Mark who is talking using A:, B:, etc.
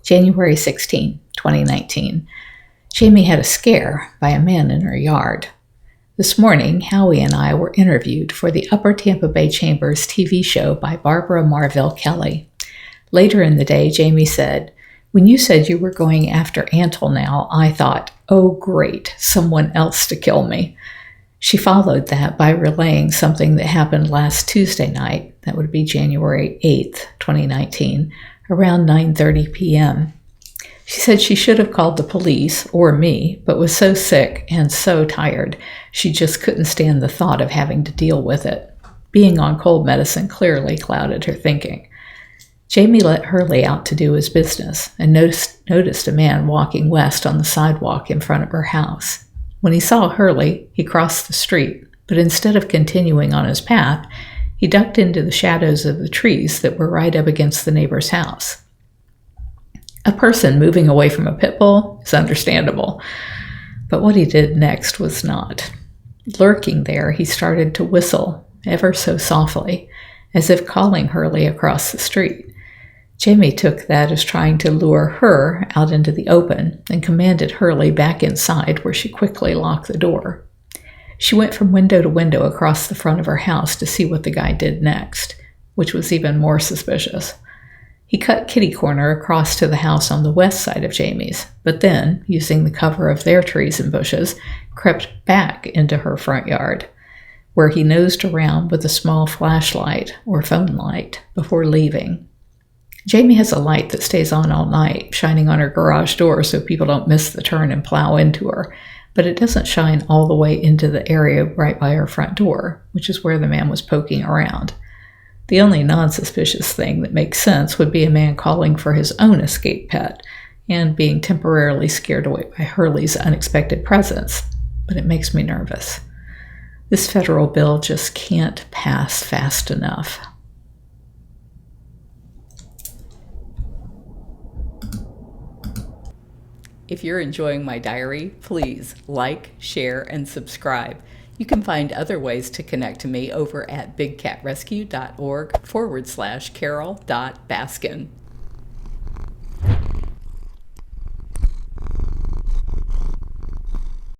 A: January 16, 2019. Jamie had a scare by a man in her yard. This morning, Howie and I were interviewed for the Upper Tampa Bay Chamber's TV show by Barbara Marvell Kelly. Later in the day, Jamie said, "When you said you were going after Antle now, I thought, oh great, someone else to kill me." She followed that by relaying something that happened last Tuesday night, that would be January 8th, 2019, around 9:30 p.m. She said she should have called the police, or me, but was so sick and so tired, she just couldn't stand the thought of having to deal with it. Being on cold medicine clearly clouded her thinking. Jamie let Hurley out to do his business and noticed a man walking west on the sidewalk in front of her house. When he saw Hurley, he crossed the street, but instead of continuing on his path, he ducked into the shadows of the trees that were right up against the neighbor's house. A person moving away from a pit bull is understandable, but what he did next was not. Lurking there, he started to whistle, ever so softly, as if calling Hurley across the street. Jamie took that as trying to lure her out into the open and commanded Hurley back inside, where she quickly locked the door. She went from window to window across the front of her house to see what the guy did next, which was even more suspicious. He cut kitty corner across to the house on the west side of Jamie's, but then, using the cover of their trees and bushes, crept back into her front yard, where he nosed around with a small flashlight or phone light before leaving. Jamie has a light that stays on all night, shining on her garage door so people don't miss the turn and plow into her, but it doesn't shine all the way into the area right by her front door, which is where the man was poking around. The only non-suspicious thing that makes sense would be a man calling for his own escaped pet and being temporarily scared away by Hurley's unexpected presence, but it makes me nervous. This federal bill just can't pass fast enough. If you're enjoying my diary, please like, share, and subscribe. You can find other ways to connect to me over at bigcatrescue.org/Carole.Baskin.